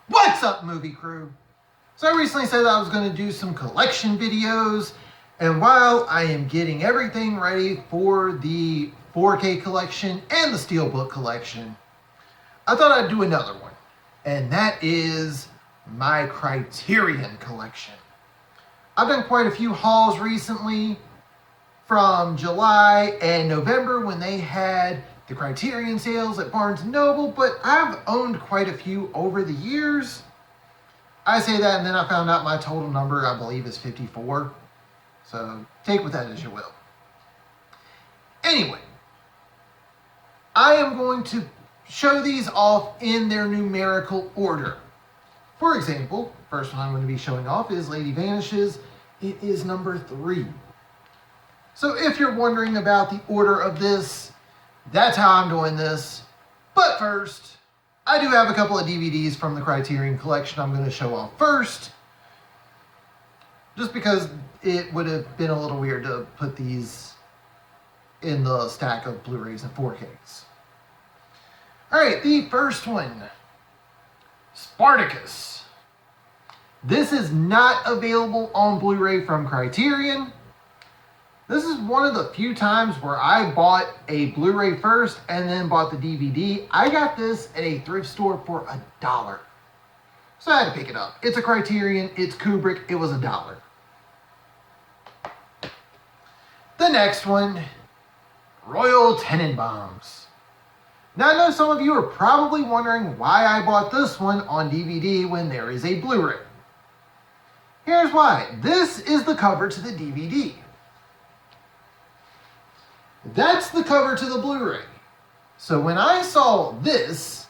What's up, movie crew? So I recently said that I was going to do some collection videos, and while I am getting everything ready for the 4K collection and the Steelbook collection, I thought I'd do another one, and that is my Criterion collection. I've done quite a few hauls recently from July and November when they had the Criterion sales at Barnes & Noble, but I've owned quite a few over the years. I say that and then I found out my total number, I believe, is 54. So take with that as you will. Anyway, I am going to show these off in their numerical order. For example, first one I'm going to be showing off is Lady Vanishes. It is number 3. So if you're wondering about the order of this, that's how I'm doing this. But first, I do have a couple of DVDs from the Criterion collection I'm going to show off first. Just because it would have been a little weird to put these in the stack of Blu-rays and 4Ks. Alright, the first one. Spartacus. This is not available on Blu-ray from Criterion. This is one of the few times where I bought a Blu-ray first and then bought the DVD. I got this at a thrift store for $1. So I had to pick it up. It's a Criterion, it's Kubrick, it was $1. The next one, Royal Tenenbaums. Now I know some of you are probably wondering why I bought this one on DVD when there is a Blu-ray. Here's why. This is the cover to the DVD. That's the cover to the Blu-ray. So when I saw this,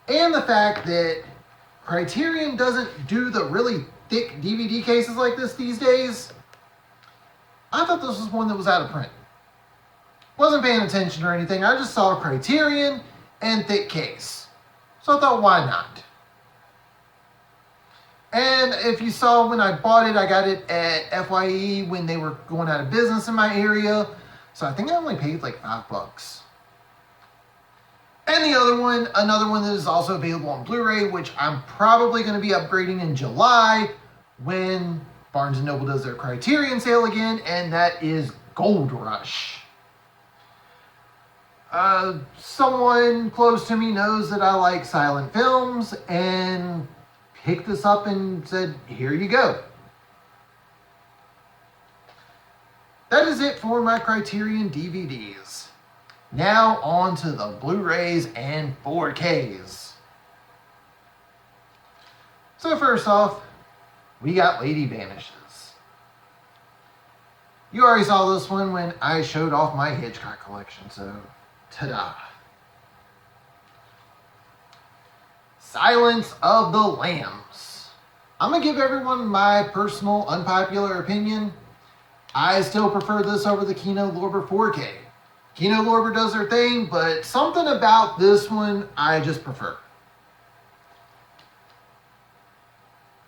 and the fact that Criterion doesn't do the really thick DVD cases like this these days, I thought this was one that was out of print. Wasn't paying attention or anything, I just saw Criterion and thick case. So I thought, why not? And if you saw when I bought it, I got it at FYE when they were going out of business in my area. So I think I only paid like $5. And the other one, another one that is also available on Blu-ray, which I'm probably going to be upgrading in July when Barnes & Noble does their Criterion sale again, and that is Gold Rush. Someone close to me knows that I like silent films and picked this up and said, here you go. That is it for my Criterion DVDs. Now on to the Blu-rays and 4Ks. So first off, we got Lady Vanishes. You already saw this one when I showed off my Hitchcock collection, so ta-da. Silence of the Lambs. I'm going to give everyone my personal unpopular opinion. I still prefer this over the Kino Lorber 4K. Kino Lorber does their thing, but something about this one I just prefer.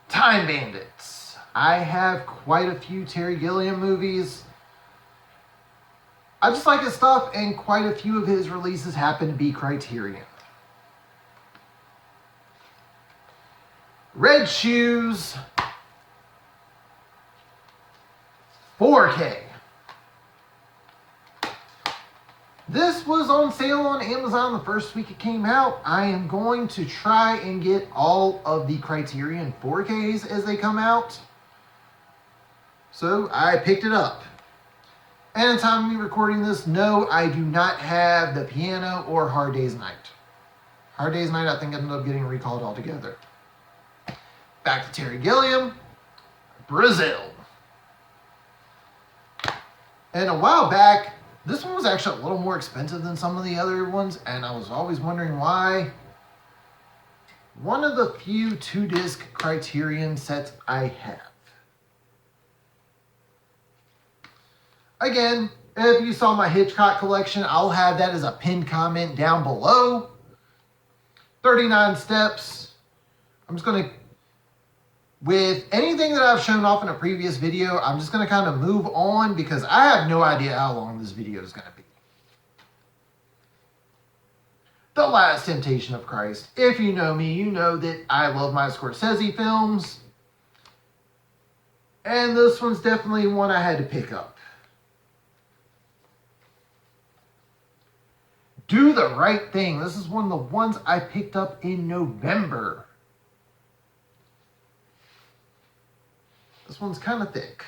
Time Bandits. I have quite a few Terry Gilliam movies. I just like his stuff, and quite a few of his releases happen to be Criterion. Red Shoes. 4K. This was on sale on Amazon the first week it came out. I am going to try and get all of the Criterion 4Ks as they come out. So I picked it up. And at the time of me recording this, no, I do not have the Piano or Hard Day's Night. Hard Day's Night I think ended up getting recalled altogether. Back to Terry Gilliam. Brazil. And a while back, this one was actually a little more expensive than some of the other ones, and I was always wondering why. One of the few 2-disc Criterion sets I have. Again, if you saw my Hitchcock collection, I'll have that as a pinned comment down below. 39 steps. I'm just going to, with anything that I've shown off in a previous video, I'm just going to kind of move on because I have no idea how long this video is going to be. The Last Temptation of Christ. If you know me, you know that I love my Scorsese films. And this one's definitely one I had to pick up. Do the Right Thing. This is one of the ones I picked up in November. This one's kind of thick.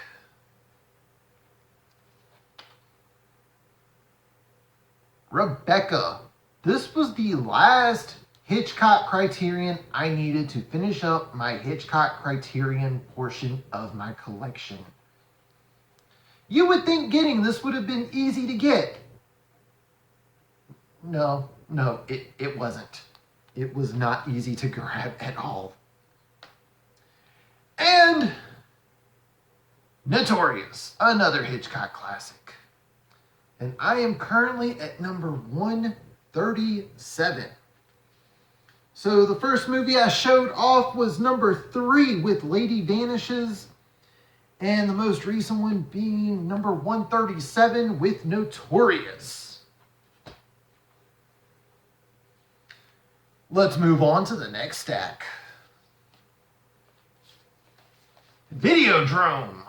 Rebecca. This was the last Hitchcock Criterion I needed to finish up my Hitchcock Criterion portion of my collection. You would think getting this would have been easy to get. No, it wasn't. It was not easy to grab at all. And Notorious, another Hitchcock classic. And I am currently at number 137. So the first movie I showed off was number 3 with Lady Vanishes. And the most recent one being number 137 with Notorious. Let's move on to the next stack. Videodrome.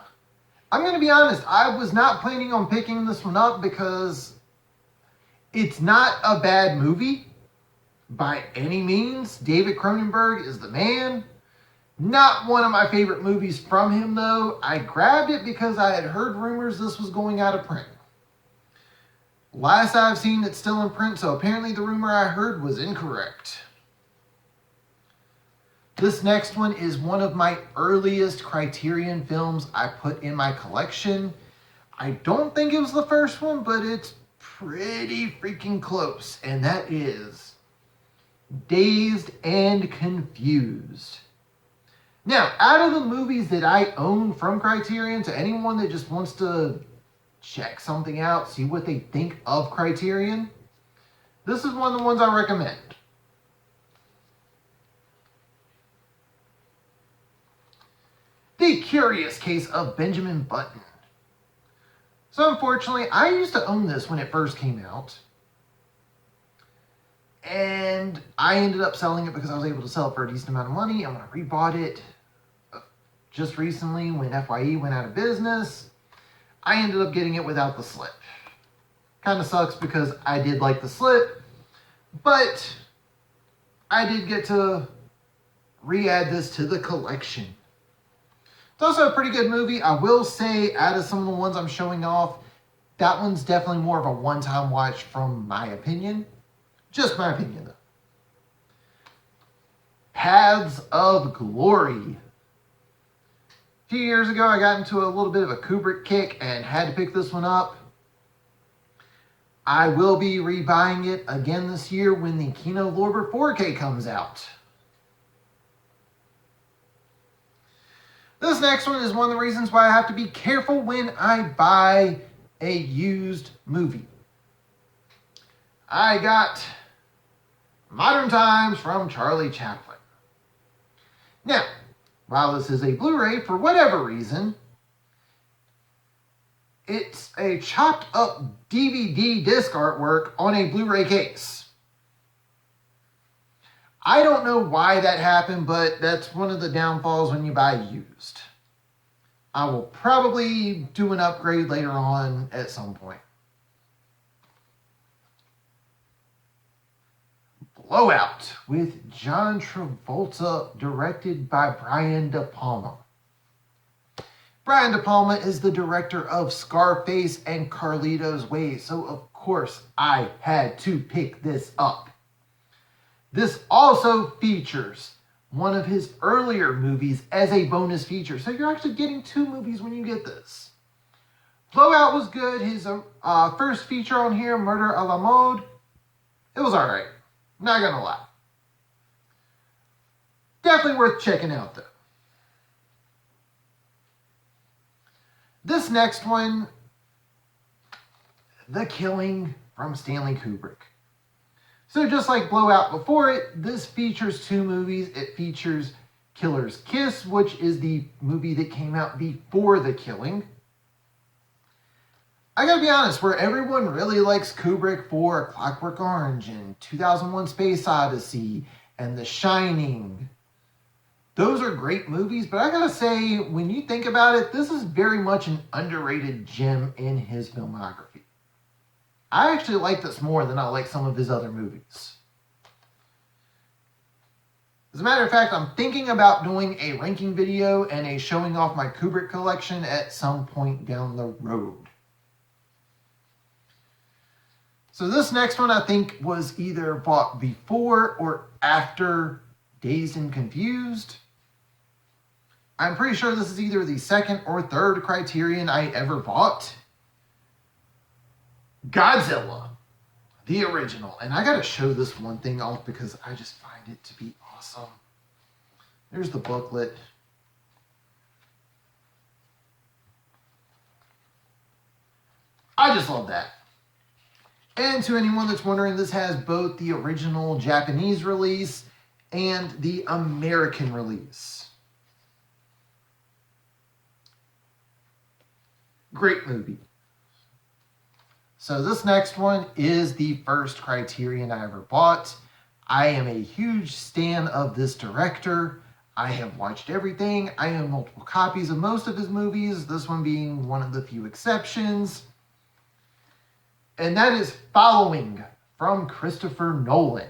I'm going to be honest, I was not planning on picking this one up because it's not a bad movie by any means. David Cronenberg is the man. Not one of my favorite movies from him though. I grabbed it because I had heard rumors this was going out of print. Last I've seen, it's still in print, so apparently the rumor I heard was incorrect. This next one is one of my earliest Criterion films I put in my collection. I don't think it was the first one, but it's pretty freaking close. And that is Dazed and Confused. Now, out of the movies that I own from Criterion, to anyone that just wants to check something out, see what they think of Criterion, this is one of the ones I recommend. The Curious Case of Benjamin Button. So unfortunately, I used to own this when it first came out. And I ended up selling it because I was able to sell it for a decent amount of money. And when I rebought it just recently when FYE went out of business, I ended up getting it without the slip. Kind of sucks because I did like the slip, but I did get to re-add this to the collection. It's also a pretty good movie. I will say, out of some of the ones I'm showing off, that one's definitely more of a one-time watch from my opinion. Just my opinion, though. Paths of Glory. A few years ago, I got into a little bit of a Kubrick kick and had to pick this one up. I will be rebuying it again this year when the Kino Lorber 4K comes out. This next one is one of the reasons why I have to be careful when I buy a used movie. I got Modern Times from Charlie Chaplin. Now, while this is a Blu-ray, for whatever reason, it's a chopped up DVD disc artwork on a Blu-ray case. I don't know why that happened, but that's one of the downfalls when you buy used. I will probably do an upgrade later on at some point. Blowout with John Travolta, directed by Brian De Palma. Brian De Palma is the director of Scarface and Carlito's Way, so of course I had to pick this up. This also features one of his earlier movies as a bonus feature. So you're actually getting 2 movies when you get this. Blowout was good. His first feature on here, Murder a la Mode, it was alright. Not gonna lie. Definitely worth checking out though. This next one, The Killing from Stanley Kubrick. So just like Blowout before it, this features 2 movies. It features Killer's Kiss, which is the movie that came out before The Killing. I gotta be honest, where everyone really likes Kubrick for Clockwork Orange and 2001 Space Odyssey and The Shining, those are great movies, but I gotta say, when you think about it, this is very much an underrated gem in his filmography. I actually like this more than I like some of his other movies. As a matter of fact, I'm thinking about doing a ranking video and a showing off my Kubrick collection at some point down the road. So this next one I think was either bought before or after Dazed and Confused. I'm pretty sure this is either the second or third Criterion I ever bought. Godzilla, the original. And I gotta show this one thing off because I just find it to be awesome. There's the booklet. I just love that. And to anyone that's wondering, this has both the original Japanese release and the American release. Great movie. So this next one is the first Criterion I ever bought. I am a huge stan of this director. I have watched everything. I own multiple copies of most of his movies, this one being one of the few exceptions. And that is Following from Christopher Nolan.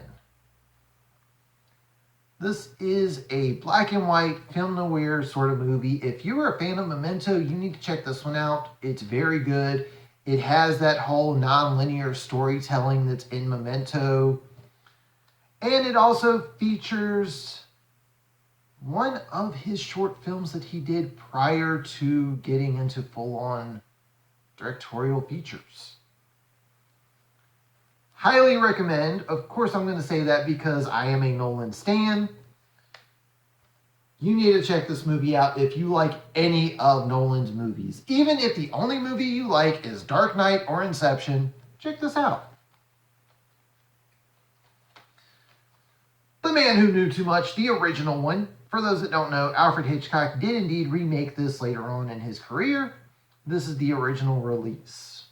This is a black and white film noir sort of movie. If you are a fan of Memento, you need to check this one out. It's very good. It has that whole non-linear storytelling that's in Memento. And it also features one of his short films that he did prior to getting into full-on directorial features. Highly recommend. Of course, I'm going to say that because I am a Nolan stan. You need to check this movie out if you like any of Nolan's movies. Even if the only movie you like is Dark Knight or Inception, check this out. The Man Who Knew Too Much, the original one. For those that don't know, Alfred Hitchcock did indeed remake this later on in his career. This is the original release.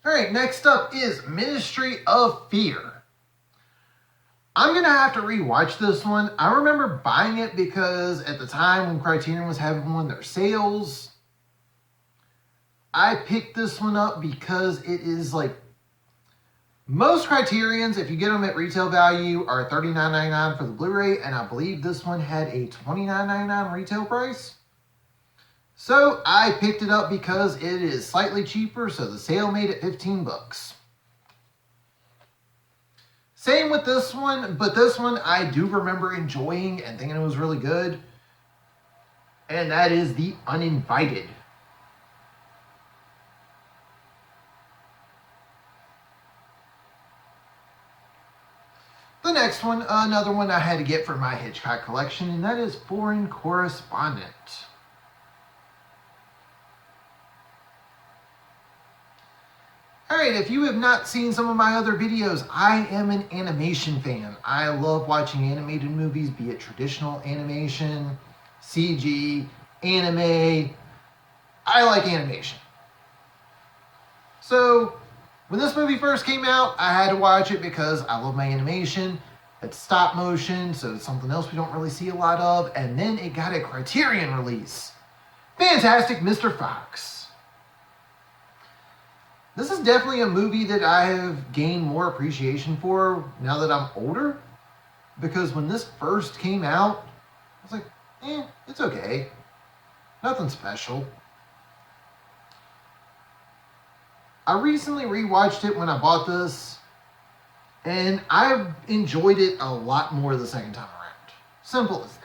Alright, next up is Ministry of Fear. I'm going to have to rewatch this one. I remember buying it because at the time when Criterion was having one of their sales, I picked this one up because it is like, most Criterions, if you get them at retail value, are $39.99 for the Blu-ray, and I believe this one had a $29.99 retail price. So I picked it up because it is slightly cheaper, so the sale made it 15 bucks. Same with this one, but this one I do remember enjoying and thinking it was really good. And that is The Uninvited. The next one, another one I had to get for my Hitchcock collection, and that is Foreign Correspondent. Alright, if you have not seen some of my other videos, I am an animation fan. I love watching animated movies, be it traditional animation, CG, anime. I like animation. So, when this movie first came out, I had to watch it because I love my animation. It's stop motion, so it's something else we don't really see a lot of. And then it got a Criterion release. Fantastic Mr. Fox. This is definitely a movie that I have gained more appreciation for now that I'm older. Because when this first came out, I was like, it's okay. Nothing special. I recently rewatched it when I bought this, and I've enjoyed it a lot more the second time around. Simple as that.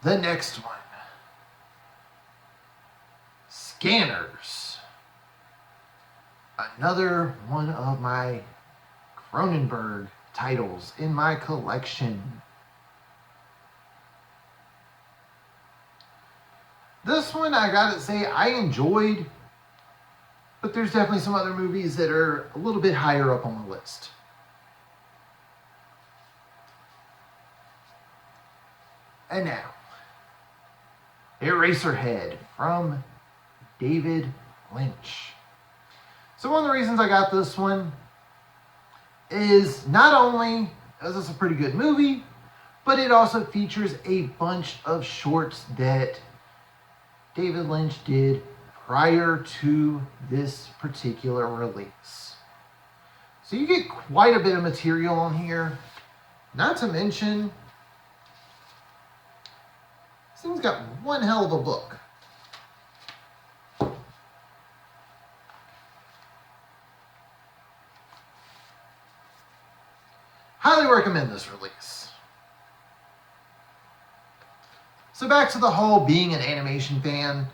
The next one. Scanners. Another one of my Cronenberg titles in my collection. This one, I gotta say, I enjoyed, but there's definitely some other movies that are a little bit higher up on the list. And now, Eraserhead from David Lynch. So one of the reasons I got this one is not only is this a pretty good movie, but it also features a bunch of shorts that David Lynch did prior to this particular release. So you get quite a bit of material on here. Not to mention, this thing's got one hell of a book. Highly recommend this release. So back to the whole being an animation fan.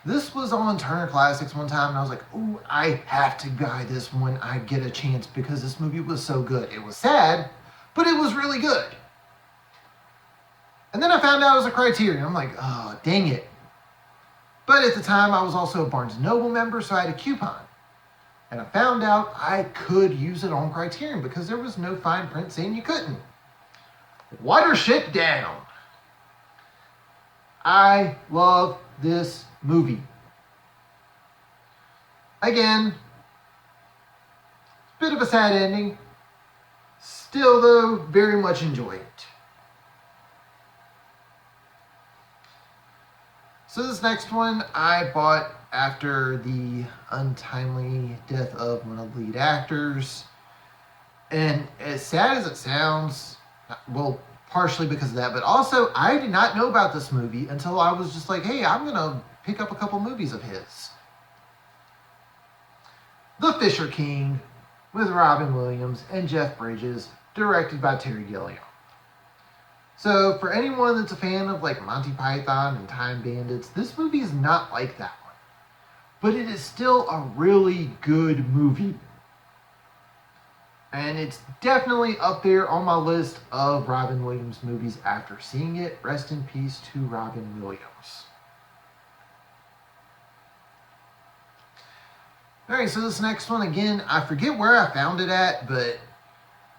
This was on Turner Classics one time and I was like, ooh, I have to buy this when I get a chance because this movie was so good. It was sad, but it was really good. And then I found out it was a Criterion. I'm like, oh, dang it. But at the time I was also a Barnes & Noble member, so I had a coupon. And I found out I could use it on Criterion because there was no fine print saying you couldn't. Watership Down. I love this movie. Again, bit of a sad ending. Still though, very much enjoy it. So this next one I bought after the untimely death of one of the lead actors. And as sad as it sounds, well, partially because of that, but also I did not know about this movie until I was just like, hey, I'm gonna pick up a couple movies of his. The Fisher King with Robin Williams and Jeff Bridges, directed by Terry Gilliam. So for anyone that's a fan of like Monty Python and Time Bandits, this movie is not like that one. But it is still a really good movie. And it's definitely up there on my list of Robin Williams movies after seeing it. Rest in peace to Robin Williams. Alright, so this next one, again, I forget where I found it at, but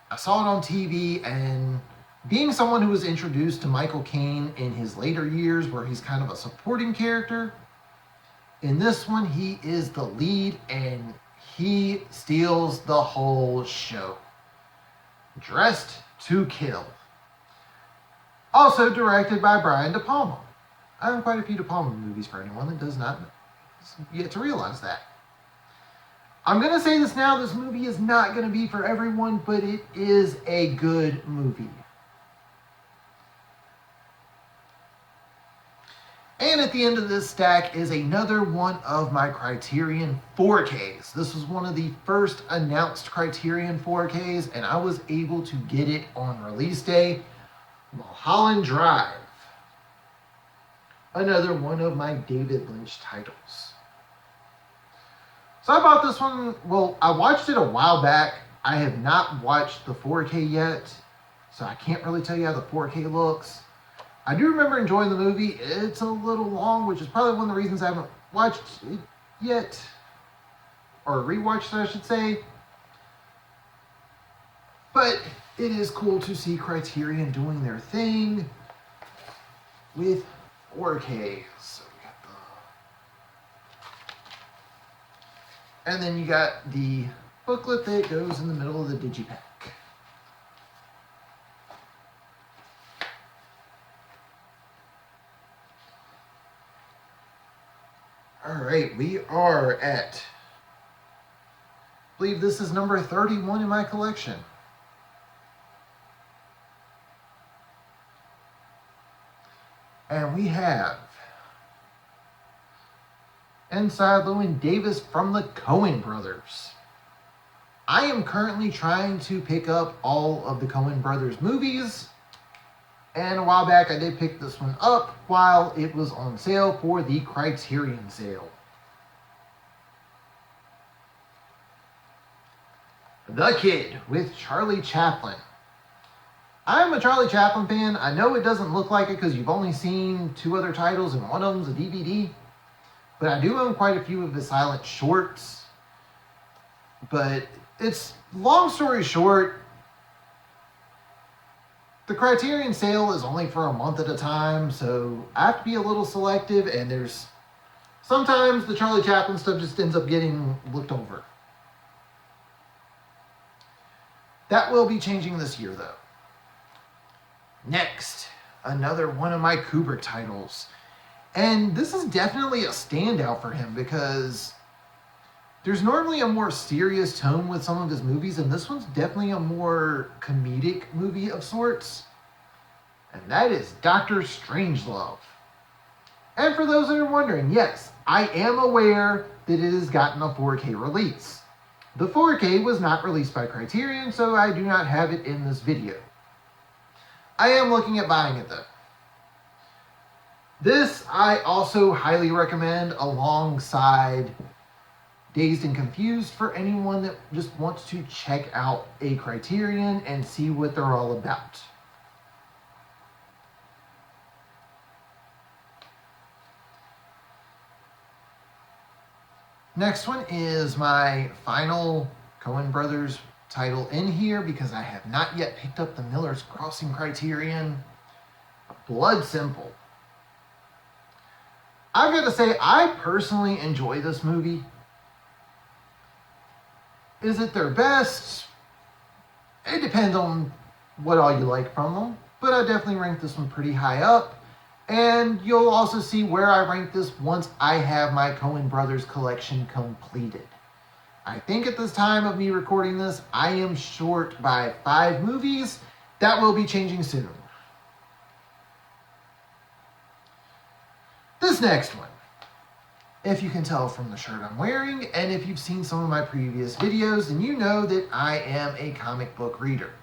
I saw it on TV, and being someone who was introduced to Michael Caine in his later years, where he's kind of a supporting character, in this one, he is the lead, and he steals the whole show. Dressed to Kill. Also directed by Brian De Palma. I own quite a few De Palma movies for anyone that does not yet to realize that. I'm going to say this now, this movie is not going to be for everyone, but it is a good movie. And at the end of this stack is another one of my Criterion 4Ks. This was one of the first announced Criterion 4Ks, and I was able to get it on release day. Mulholland Drive. Another one of my David Lynch titles. So I bought this one, well, I watched it a while back. I have not watched the 4K yet, so I can't really tell you how the 4K looks. I do remember enjoying the movie. It's a little long, which is probably one of the reasons I haven't watched it yet. Or rewatched it, I should say. But it is cool to see Criterion doing their thing with 4K. So we got the... And then you got the booklet that goes in the middle of the digipack. Alright, we are at, I believe this is number 31 in my collection. And we have Inside Llewyn Davis from the Coen Brothers. I am currently trying to pick up all of the Coen Brothers movies. And a while back I did pick this one up while it was on sale for the Criterion sale. The Kid with Charlie Chaplin. I'm a Charlie Chaplin fan. I know it doesn't look like it because you've only seen 2 other titles and one of them's a DVD. But I do own quite a few of his silent shorts. But it's, long story short, The Criterion sale is only for a month at a time, so I have to be a little selective, and there's sometimes the Charlie Chaplin stuff just ends up getting looked over. That will be changing this year, though. Next, another one of my Kubrick titles. And this is definitely a standout for him because there's normally a more serious tone with some of his movies, and this one's definitely a more comedic movie of sorts. And that is Dr. Strangelove. And for those that are wondering, yes, I am aware that it has gotten a 4K release. The 4K was not released by Criterion, so I do not have it in this video. I am looking at buying it though. This I also highly recommend alongside Dazed and Confused for anyone that just wants to check out a Criterion and see what they're all about. Next one is my final Coen Brothers title in here because I have not yet picked up the Miller's Crossing Criterion. Blood Simple. I've got to say, I personally enjoy this movie. Is it their best? It depends on what all you like from them, but I definitely rank this one pretty high up. And you'll also see where I rank this once I have my Coen Brothers collection completed. I think at this time of me recording this, I am short by 5 movies. That will be changing soon. This next one, if you can tell from the shirt I'm wearing, and if you've seen some of my previous videos, then you know that I am a comic book reader.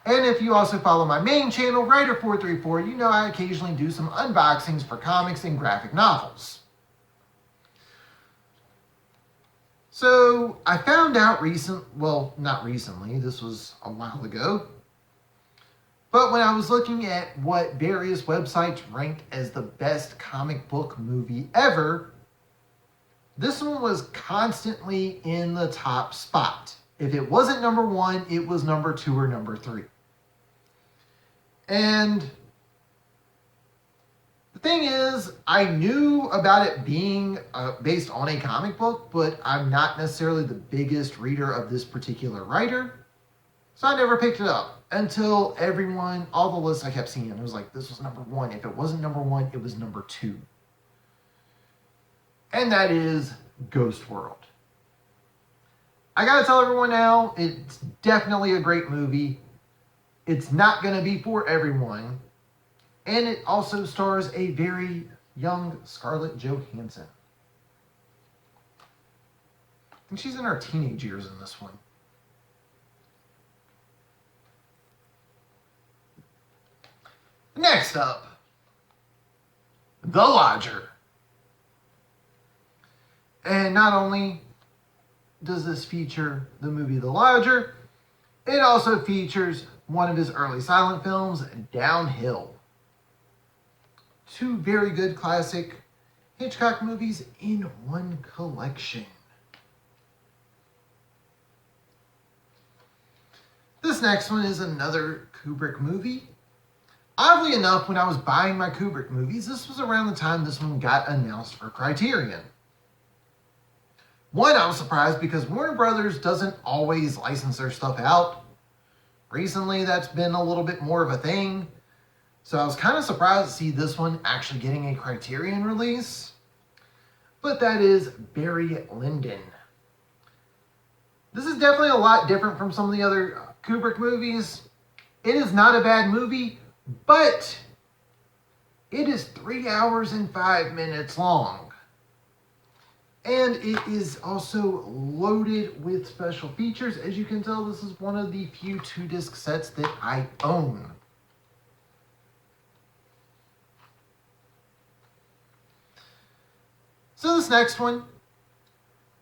And if you also follow my main channel, Writer434, you know I occasionally do some unboxings for comics and graphic novels. So I found out not recently, this was a while ago, but when I was looking at what various websites ranked as the best comic book movie ever, this one was constantly in the top spot. If it wasn't number 1, it was number 2 or number 3. And the thing is, I knew about it being based on a comic book, but I'm not necessarily the biggest reader of this particular writer. So I never picked it up until all the lists I kept seeing, it was like, this was number 1. If it wasn't number 1, it was number 2. And that is Ghost World. I gotta tell everyone now, it's definitely a great movie. It's not gonna be for everyone. And it also stars a very young Scarlett Johansson. I think she's in her teenage years in this one. Next up, The Lodger. And not only does this feature the movie The Lodger, it also features one of his early silent films, Downhill. 2 very good classic Hitchcock movies in one collection. This next one is another Kubrick movie. Oddly enough, when I was buying my Kubrick movies, this was around the time this one got announced for Criterion. One, I was surprised because Warner Brothers doesn't always license their stuff out. Recently, that's been a little bit more of a thing. So I was kind of surprised to see this one actually getting a Criterion release. But that is Barry Lyndon. This is definitely a lot different from some of the other Kubrick movies. It is not a bad movie, but it is 3 hours and 5 minutes long. And it is also loaded with special features. As you can tell, this is one of the few 2-disc sets that I own. So this next one,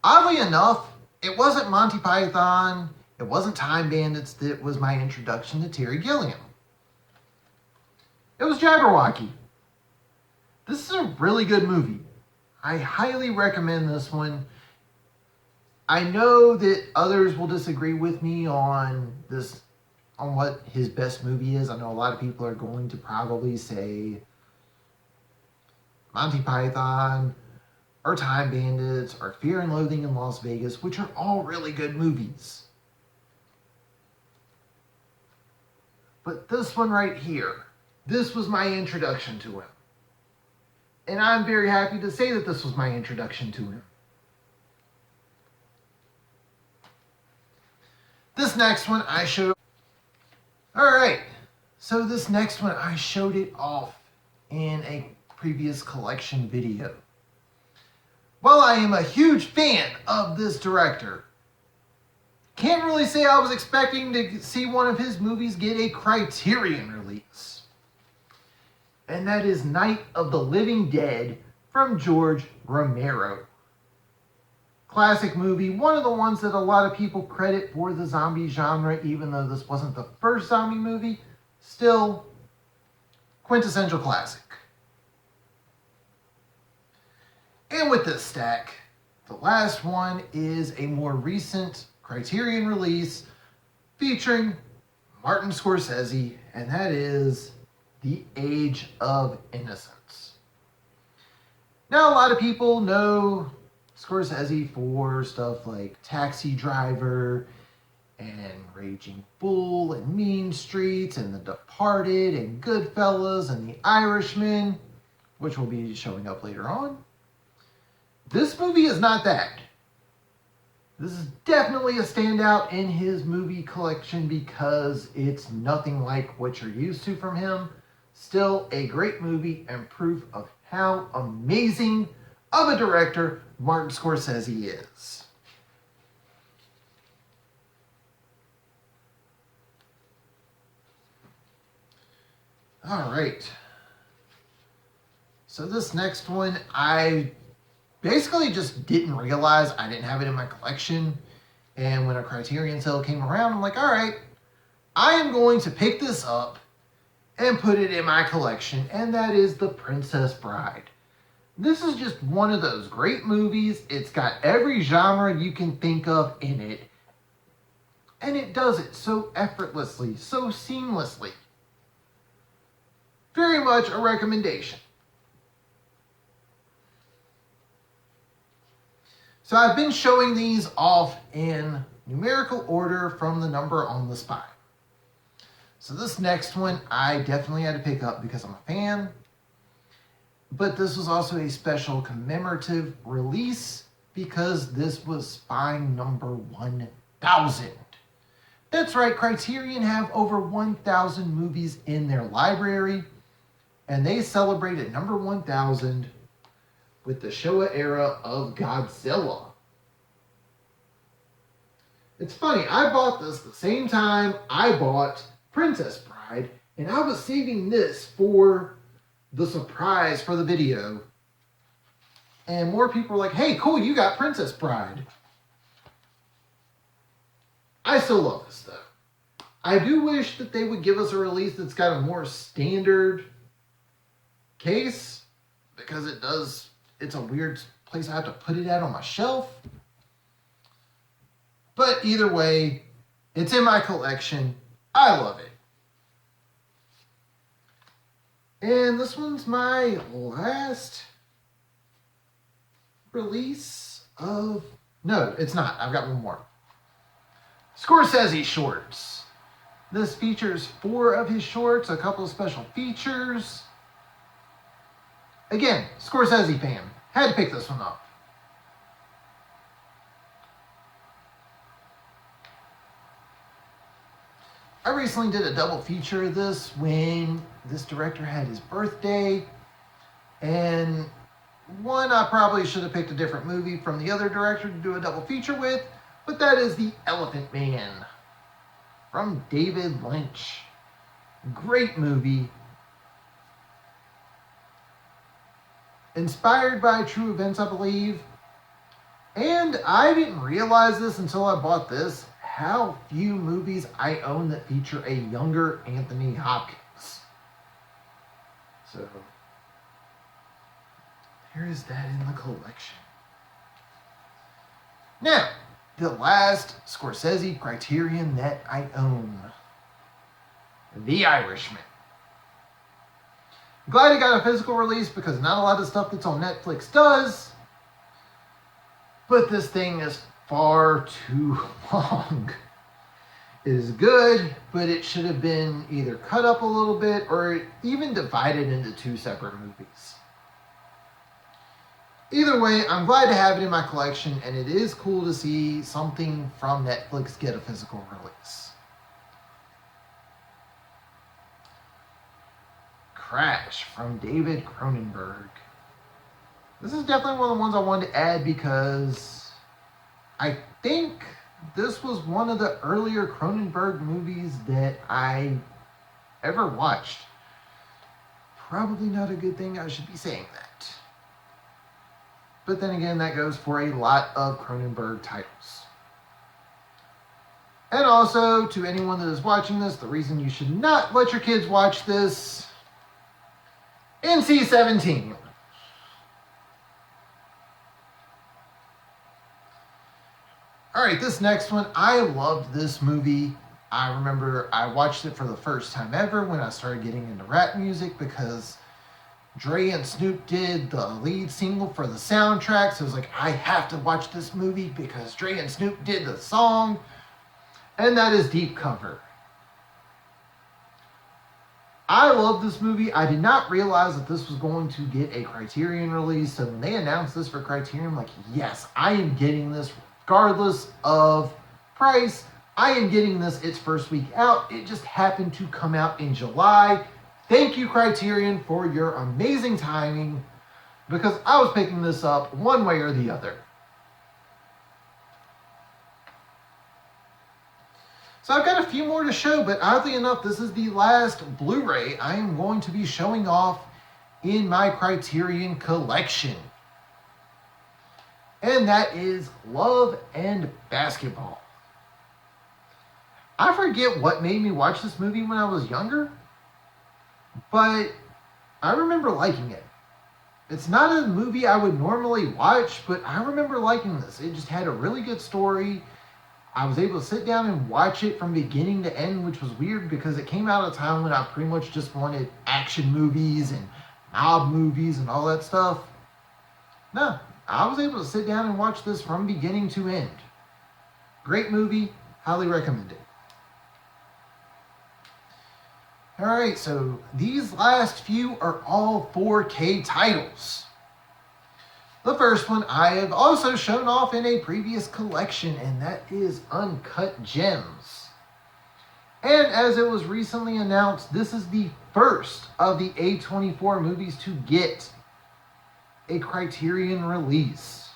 oddly enough, it wasn't Monty Python, it wasn't Time Bandits that was my introduction to Terry Gilliam. It was Jabberwocky. This is a really good movie. I highly recommend this one. I know that others will disagree with me on on what his best movie is. I know a lot of people are going to probably say Monty Python, or Time Bandits, or Fear and Loathing in Las Vegas, which are all really good movies. But this one right here, this was my introduction to him. And I'm very happy to say that this was my introduction to him. This next one I showed... Alright, so this next one I showed it off in a previous collection video. While I am a huge fan of this director, can't really say I was expecting to see one of his movies get a Criterion release. And that is Night of the Living Dead from George Romero. Classic movie, one of the ones that a lot of people credit for the zombie genre, even though this wasn't the first zombie movie, still quintessential classic. And with this stack, the last one is a more recent Criterion release featuring Martin Scorsese, and that is The Age of Innocence. Now, a lot of people know Scorsese for stuff like Taxi Driver and Raging Bull and Mean Streets and The Departed and Goodfellas and The Irishman, which will be showing up later on. This movie is not that. This is definitely a standout in his movie collection because it's nothing like what you're used to from him. Still a great movie and proof of how amazing of a director Martin Scorsese is. All right. So this next one, I basically just didn't realize I didn't have it in my collection. And when a Criterion sale came around, I'm like, all right, I am going to pick this up and put it in my collection. And that is The Princess Bride. This is just one of those great movies. It's got every genre you can think of in it. And it does it so effortlessly, so seamlessly. Very much a recommendation. So I've been showing these off in numerical order from the number on the spine. So this next one I definitely had to pick up because I'm a fan. But this was also a special commemorative release because this was spine number 1000. That's right, Criterion have over 1,000 movies in their library, and they celebrated number 1000 with the Showa era of Godzilla. It's funny, I bought this the same time I bought Princess Bride, and I was saving this for the surprise for the video. And more people were like, hey, cool, you got Princess Bride. I still love this though. I do wish that they would give us a release that's got a more standard case, because it's a weird place I have to put it at on my shelf. But either way, it's in my collection. I love it. And this one's my last release of... No, it's not. I've got one more. Scorsese shorts. This features 4 of his shorts, a couple of special features. Again, Scorsese fan. Had to pick this one up. I recently did a double feature of this when this director had his birthday. And one, I probably should have picked a different movie from the other director to do a double feature with. But that is The Elephant Man from David Lynch. Great movie. Inspired by true events, I believe. And I didn't realize this until I bought this, how few movies I own that feature a younger Anthony Hopkins. So, there is that in the collection. Now, the last Scorsese Criterion that I own. The Irishman. I'm glad it got a physical release because not a lot of stuff that's on Netflix does. But this thing is far too long. It is good, but it should have been either cut up a little bit or even divided into 2 separate movies. Either way, I'm glad to have it in my collection, and it is cool to see something from Netflix get a physical release. Crash from David Cronenberg. This is definitely one of the ones I wanted to add because I think this was one of the earlier Cronenberg movies that I ever watched. Probably not a good thing I should be saying that. But then again, that goes for a lot of Cronenberg titles. And also, to anyone that is watching this, the reason you should not let your kids watch this: NC-17. Alright, this next one, I loved this movie. I remember I watched it for the first time ever when I started getting into rap music because Dre and Snoop did the lead single for the soundtrack. So I was like, I have to watch this movie because Dre and Snoop did the song. And that is Deep Cover. I love this movie. I did not realize that this was going to get a Criterion release. So when they announced this for Criterion, I'm like, yes, I am getting this regardless of price. I am getting this its first week out. It just happened to come out in July. Thank you, Criterion, for your amazing timing, because I was picking this up one way or the other. So I've got a few more to show, but oddly enough, this is the last Blu-ray I am going to be showing off in my Criterion collection. And that is Love and Basketball. I forget what made me watch this movie when I was younger, but I remember liking it. It's not a movie I would normally watch, but I remember liking this. It just had a really good story. I was able to sit down and watch it from beginning to end, which was weird because it came out at a time when I pretty much just wanted action movies and mob movies and all that stuff. No, I was able to sit down and watch this from beginning to end. Great movie, highly recommend it. Alright, so these last few are all 4K titles. The first one I have also shown off in a previous collection, and that is Uncut Gems. And as it was recently announced, this is the first of the A24 movies to get a Criterion release.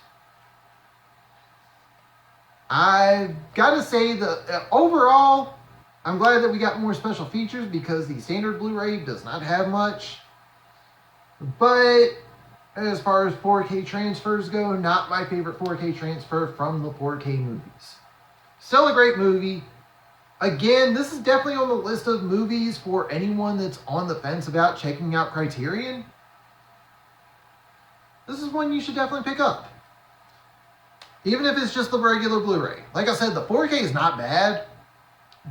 I've got to say that overall, I'm glad that we got more special features because the standard Blu-ray does not have much. But as far as 4K transfers go, not my favorite 4K transfer from the 4K movies. Still a great movie. Again, this is definitely on the list of movies for anyone that's on the fence about checking out Criterion. This is one you should definitely pick up. Even if it's just the regular Blu-ray. Like I said, the 4K is not bad.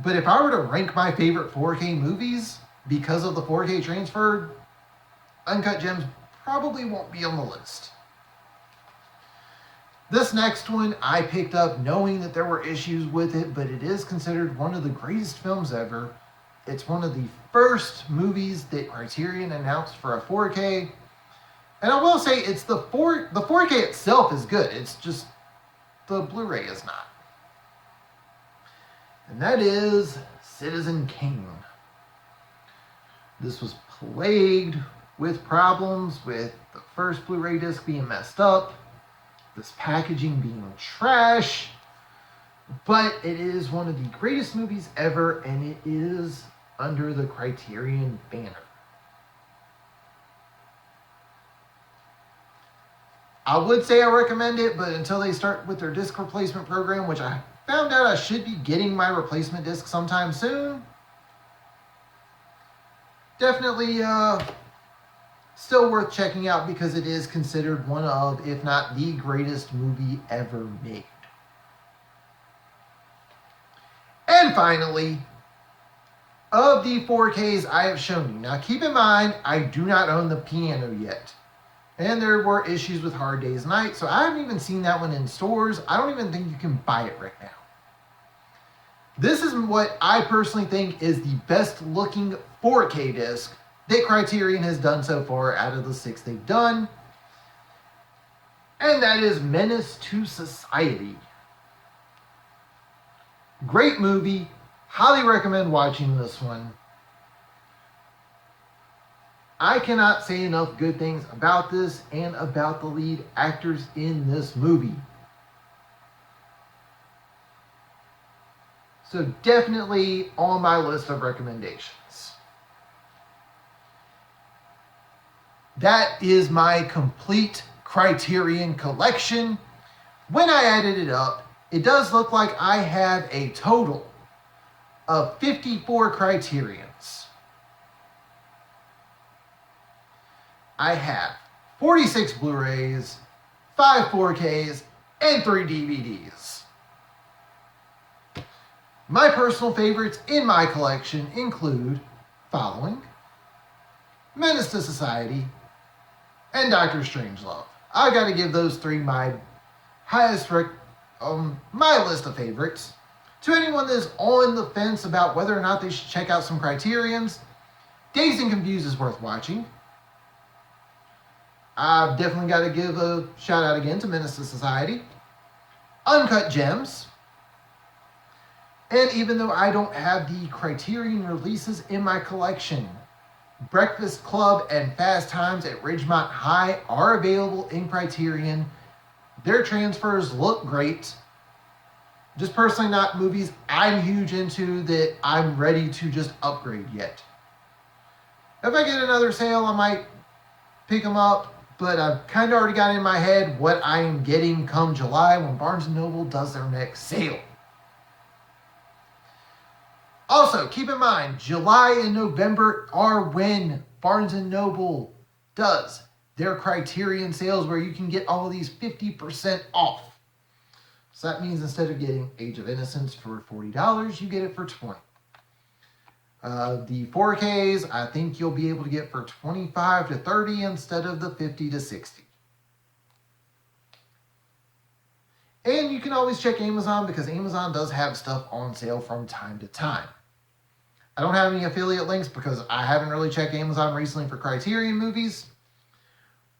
But if I were to rank my favorite 4K movies because of the 4K transfer, Uncut Gems probably won't be on the list. This next one I picked up knowing that there were issues with it, but it is considered one of the greatest films ever. It's one of the first movies that Criterion announced for a 4K. And I will say it's the 4K itself is good. It's just the Blu-ray is not. And that is Citizen Kane. This was plagued with problems with the first Blu-ray disc being messed up, this packaging being trash, but it is one of the greatest movies ever, and it is under the Criterion banner. I would say I recommend it, but until they start with their disc replacement program, which I found out I should be getting my replacement disc sometime soon, definitely still worth checking out because it is considered one of, if not the greatest movie ever made. And finally, of the 4Ks I have shown you. Now keep in mind, I do not own the piano yet. And there were issues with Hard Day's Night, so I haven't even seen that one in stores. I don't even think you can buy it right now. This is what I personally think is the best looking 4K disc that Criterion has done so far out of the 6 they've done. And that is Menace to Society. Great movie. Highly recommend watching this one. I cannot say enough good things about this and about the lead actors in this movie. So definitely on my list of recommendations. That is my complete Criterion collection. When I added it up, it does look like I have a total of 54 Criterions. I have 46 Blu-rays, 5 4Ks, and 3 DVDs. My personal favorites in my collection include following: Menace to Society and Dr. Strangelove. I gotta give those 3 my highest my list of favorites. To anyone that's on the fence about whether or not they should check out some Criterions, Dazed and Confused is worth watching. I've definitely got to give a shout out again to Menace to Society. Uncut Gems. And even though I don't have the Criterion releases in my collection, Breakfast Club and Fast Times at Ridgemont High are available in Criterion. Their transfers look great. Just personally not movies I'm huge into that I'm ready to just upgrade yet. If I get another sale, I might pick them up. But I've kind of already got in my head what I am getting come July when Barnes & Noble does their next sale. Also, keep in mind, July and November are when Barnes & Noble does their Criterion sales where you can get all of these 50% off. So that means instead of getting Age of Innocence for $40, you get it for $20. The 4Ks, I think you'll be able to get for $25 to $30 instead of the $50 to $60. And you can always check Amazon because Amazon does have stuff on sale from time to time. I don't have any affiliate links because I haven't really checked Amazon recently for Criterion movies.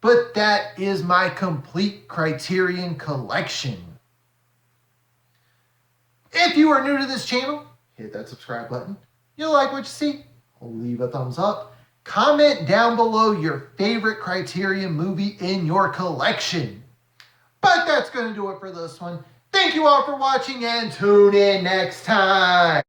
But that is my complete Criterion collection. If you are new to this channel, hit that subscribe button. You like what you see, leave a thumbs up. Comment down below your favorite Criterion movie in your collection. But that's going to do it for this one. Thank you all for watching and tune in next time.